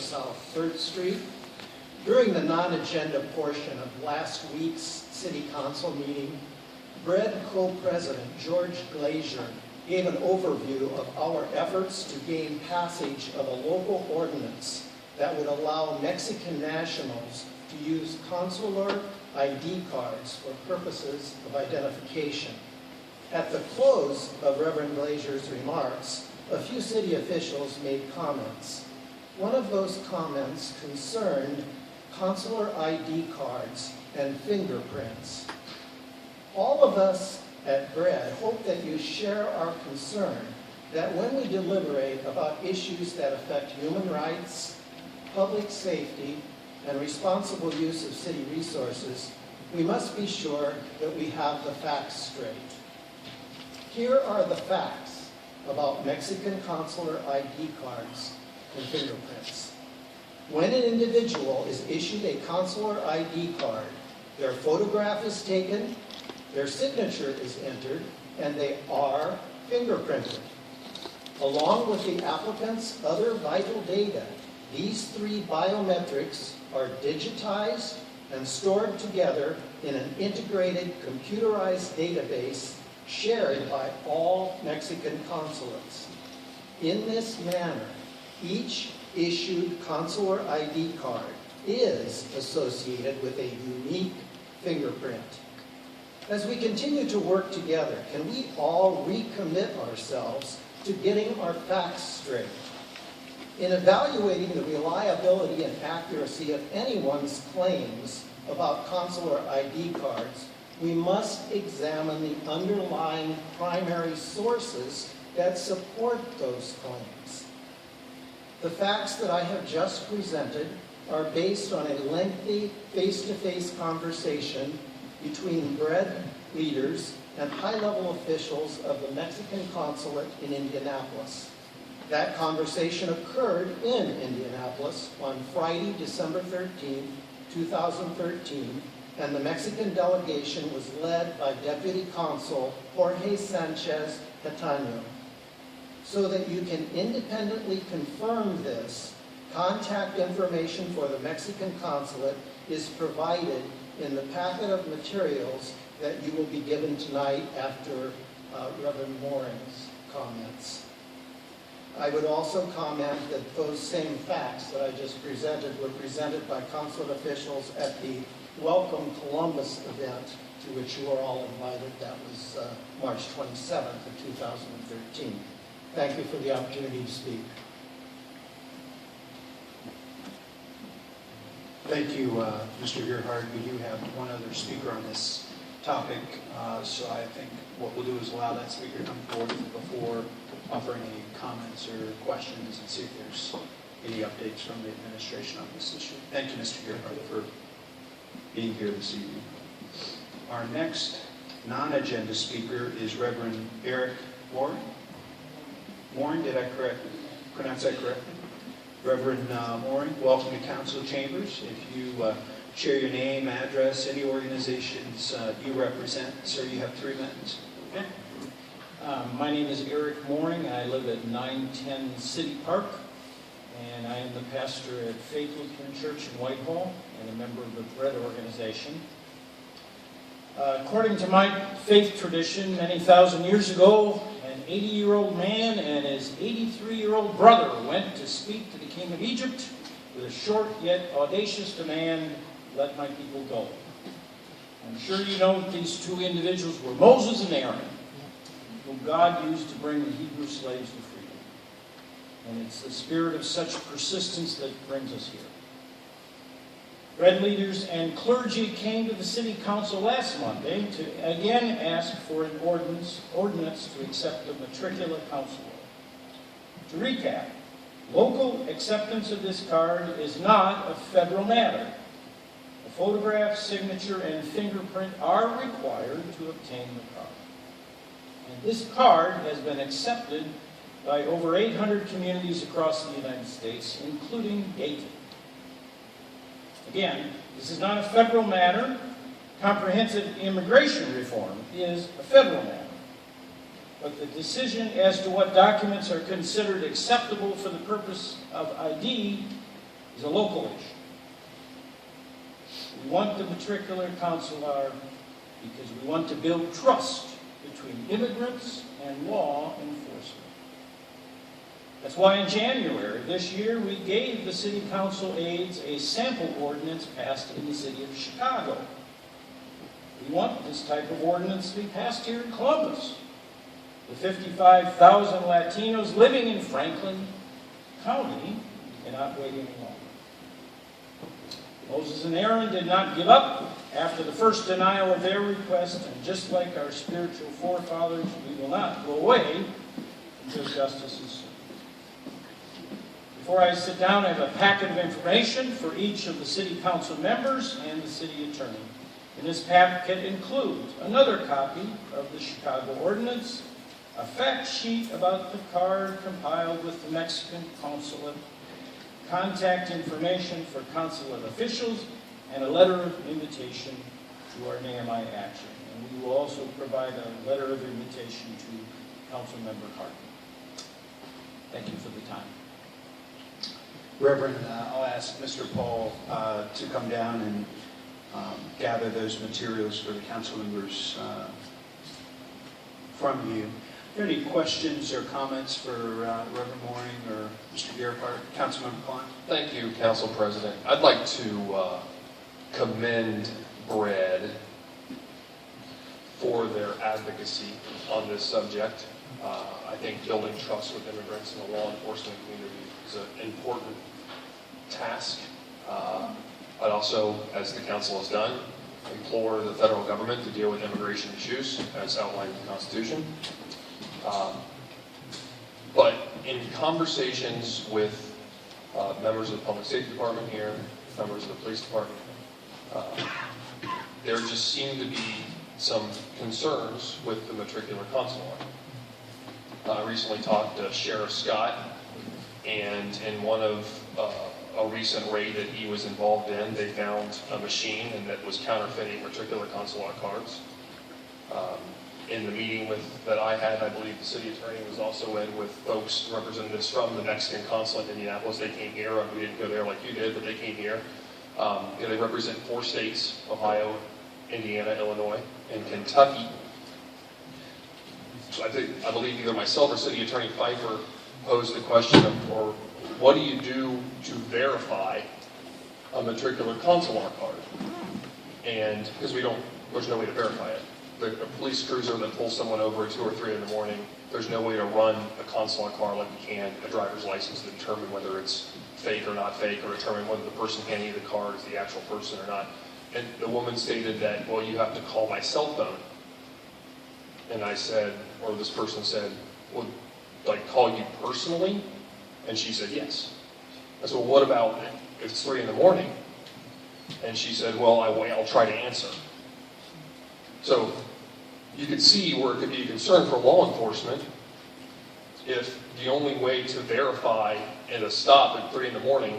South 3rd Street. During the non-agenda portion of last week's City Council meeting, BRED co-president George Glazier gave an overview of our efforts to gain passage of a local ordinance that would allow Mexican nationals to use consular ID cards for purposes of identification. At the close of Reverend Glazier's remarks, a few city officials made comments. One of those comments concerned consular ID cards and fingerprints. All of us at BRED hope that you share our concern that when we deliberate about issues that affect human rights, public safety, and responsible use of city resources, we must be sure that we have the facts straight. Here are the facts about Mexican consular ID cards and fingerprints. When an individual is issued a consular ID card, their photograph is taken, their signature is entered, and they are fingerprinted. Along with the applicant's other vital data, these three biometrics are digitized and stored together in an integrated computerized database shared by all Mexican consulates. In this manner, each issued consular ID card is associated with a unique fingerprint. As we continue to work together, can we all recommit ourselves to getting our facts straight? In evaluating the reliability and accuracy of anyone's claims about consular ID cards, we must examine the underlying primary sources that support those claims. The facts that I have just presented are based on a lengthy face-to-face conversation between BRED leaders and high-level officials of the Mexican consulate in Indianapolis. That conversation occurred in Indianapolis on Friday, December 13, 2013, and the Mexican delegation was led by Deputy Consul Jorge Sanchez Catano. So that you can independently confirm this, contact information for the Mexican consulate is provided in the packet of materials that you will be given tonight after Reverend Mooring's comments. I would also comment that those same facts that I just presented were presented by consulate officials at the Welcome Columbus event to which you are all invited. That was March 27th of 2013. Thank you for the opportunity to speak. Thank you, Mr. Gerhard. We do have one other speaker on this topic, so I think what we'll do is allow that speaker to come forward before offering any comments or questions and see if there's any updates from the administration on this issue. Thank you, Mr. Gerhard, for being here this evening. Our next non-agenda speaker is Reverend Eric Mooring. Mooring, did I pronounce that correctly? Reverend Mooring, welcome to Council Chambers. If you share your name, address, any organizations you represent, sir, you have 3 minutes. Okay. My name is Eric Mooring. I live at 910 City Park, and I am the pastor at Faith Lutheran Church in Whitehall and a member of the BRED organization. According to my faith tradition, many thousand years ago, an 80-year-old man and his 83-year-old brother went to speak to the king of Egypt with a short yet audacious demand, "Let my people go." I'm sure you know that these two individuals were Moses and Aaron, whom God used to bring the Hebrew slaves to freedom. And it's the spirit of such persistence that brings us here. BRED leaders and clergy came to the city council last Monday to again ask for an ordinance to accept the matricular council. To recap, local acceptance of this card is not a federal matter. A photograph, signature, and fingerprint are required to obtain the card. And this card has been accepted by over 800 communities across the United States, including Dayton. Again, this is not a federal matter. Comprehensive immigration reform is a federal matter. But the decision as to what documents are considered acceptable for the purpose of ID is a local issue. We want the matricular consular because we want to build trust between immigrants and law enforcement. That's why in January this year we gave the City Council aides a sample ordinance passed in the city of Chicago. We want this type of ordinance to be passed here in Columbus. The 55,000 Latinos living in Franklin County cannot wait any longer. Moses and Aaron did not give up after the first denial of their request, and just like our spiritual forefathers, we will not go away until justice is served. Before I sit down, I have a packet of information for each of the City Council members and the City Attorney. And this packet includes another copy of the Chicago Ordinance, a fact sheet about the card compiled with the Mexican consulate, contact information for consulate officials, and a letter of invitation to our Nehemiah Action. And we will also provide a letter of invitation to Councilmember Harden. Thank you for the time. Reverend, I'll ask Mr. Paul to come down and gather those materials for the council members from you. Are there any questions or comments for Reverend Mooring or Mr. Gerhardt? Councilmember Klein? Thank you, Council President. I'd like to commend BRED for their advocacy on this subject. I think building trust with immigrants and the law enforcement community is an important task. I'd also, as the Council has done, implore the federal government to deal with immigration issues as outlined in the Constitution. But in conversations with members of the Public Safety Department here, members of the Police Department, there just seem to be some concerns with the matricular consular. I recently talked to Sheriff Scott, and in one of a recent raid that he was involved in, they found a machine and that was counterfeiting matricular consular cards. In the meeting that I had, I believe the city attorney was also in with folks, representatives from the Mexican consulate in Indianapolis. They came here. We didn't go there like you did, but they came here. They represent 4 states: Ohio, Indiana, Illinois, and Kentucky. So I believe either myself or City Attorney Pfeiffer posed the question of, or what do you do to verify a matricular consular card? And because there's no way to verify it. A police cruiser that pulls someone over at 2 or 3 in the morning, there's no way to run a consular card like you can a driver's license to determine whether it's fake or not fake, or determine whether the person handing the card is the actual person or not. And the woman stated that, well, you have to call my cell phone. And I said, or this person said, well, do I call you personally? And she said, yes. I said, well, what about if it's 3 in the morning? And she said, well, I'll try to answer. So you could see where it could be a concern for law enforcement if the only way to verify in a stop at 3 in the morning,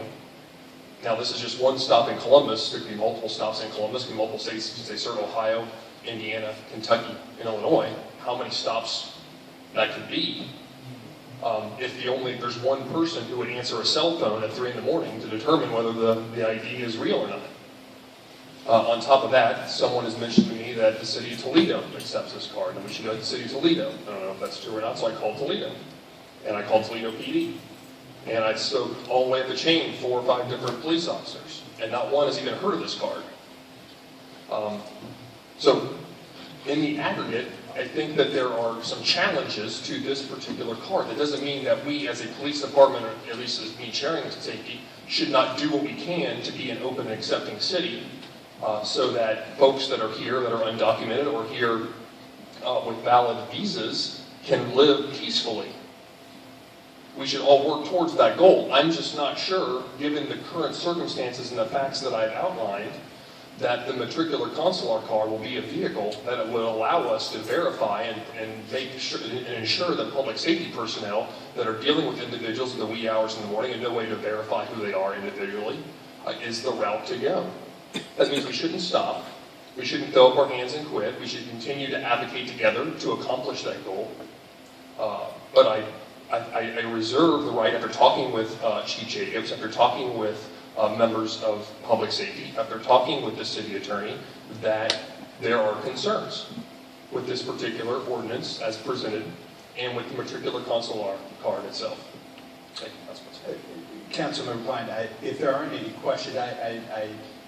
now this is just one stop in Columbus, there could be multiple stops in Columbus, there could be multiple states, since they serve Ohio, Indiana, Kentucky, and Illinois, how many stops that could be. If there's one person who would answer a cell phone at 3 in the morning to determine whether the ID is real or not. On top of that, someone has mentioned to me that the city of Toledo accepts this card, and we should go to the city of Toledo. I don't know if that's true or not, so I called Toledo. And I called Toledo PD. And I spoke all the way up the chain, 4 or 5 different police officers, and not one has even heard of this card. So in the aggregate, I think that there are some challenges to this particular card. That doesn't mean that we as a police department, or at least as me chairing safety, should not do what we can to be an open and accepting city so that folks that are here, that are undocumented, or here with valid visas can live peacefully. We should all work towards that goal. I'm just not sure, given the current circumstances and the facts that I've outlined, that the matricular consular card will be a vehicle that it will allow us to verify and make sure and ensure that public safety personnel that are dealing with individuals in the wee hours in the morning and no way to verify who they are individually is the route to go. That means we shouldn't stop. We shouldn't throw up our hands and quit. We should continue to advocate together to accomplish that goal. But I reserve the right, after talking with Chief Jacobs, after talking with members of public safety, after talking with the city attorney, that there are concerns with this particular ordinance as presented and with the matricular consular card itself. Thank you, Councilman. Councilmember Klein, if there aren't any questions, I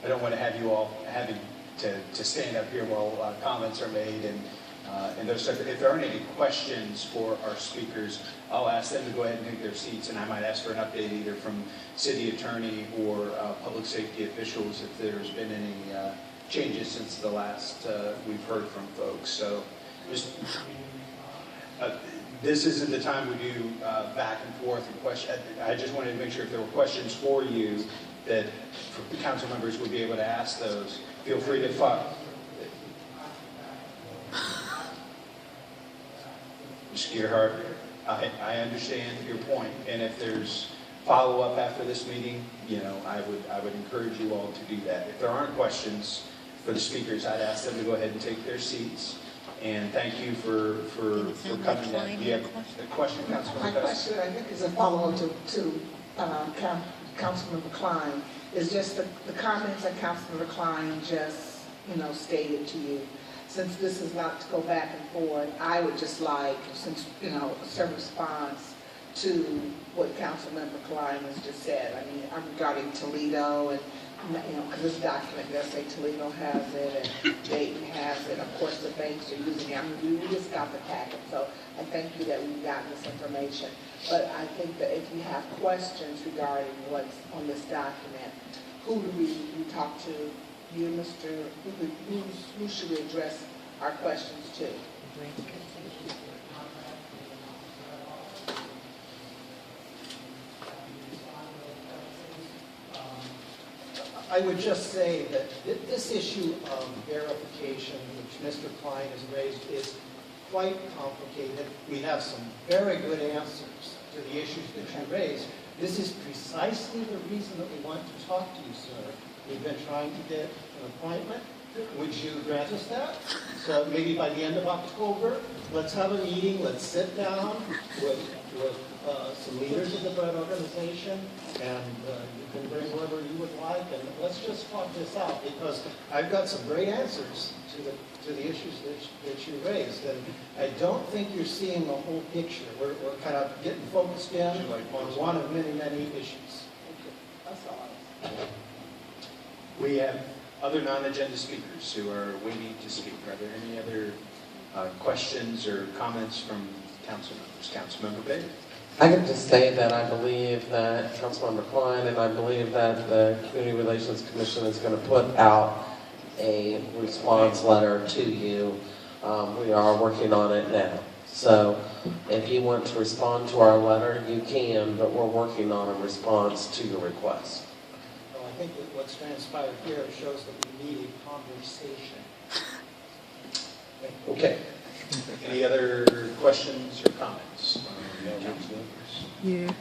don't want to have you all having to stand up here while comments are made and those stuff. If there aren't any questions for our speakers, I'll ask them to go ahead and take their seats, and I might ask for an update either from city attorney or public safety officials if there's been any changes since the last we've heard from folks. So just this isn't the time we do back and forth and question. I just wanted to make sure if there were questions for you that council members would be able to ask those. Feel free to Mr. Gearhart, I understand your point, and if there's follow-up after this meeting, you know, I would encourage you all to do that. If there aren't questions for the speakers, I'd ask them to go ahead and take their seats. And thank you for coming in. Do you have a question, Councilmember? My question, I think, is a follow-up to Councilmember Klein. Is just the comments that Councilmember Klein just, stated to you. Since this is not to go back and forth, I would just like, some response to what Councilmember Klein has just said. I mean, I'm regarding Toledo and, because this document does say Toledo has it and Dayton has it. Of course, the banks are using it. I mean, we just got the packet, so I thank you that we've gotten this information. But I think that if you have questions regarding what's on this document, who do we talk to? You, Mr. Who should we address our questions to? I would just say that this issue of verification, which Mr. Klein has raised, is quite complicated. We have some very good answers to the issues that you raised. This is precisely the reason that we want to talk to you, sir. We've been trying to get an appointment. Would you grant us that? So maybe by the end of October, let's have a meeting, let's sit down with some leaders of the Bread Organization, and you can bring whoever you would like, and let's just talk this out, because I've got some great answers to the issues that you raised, and I don't think you're seeing the whole picture. We're kind of getting focused in on one of many, many issues. That's all. We have other non-agenda speakers who are waiting to speak. Are there any other questions or comments from council members? Councilmember Bay? I can just say that I believe that Councilmember Klein and I believe that the Community Relations Commission is going to put out a response letter to you. We are working on it now. So if you want to respond to our letter, you can, but we're working on a response to your request. Well, I think that what's transpired here shows that we need a conversation. Okay. Any other questions or comments? Yeah.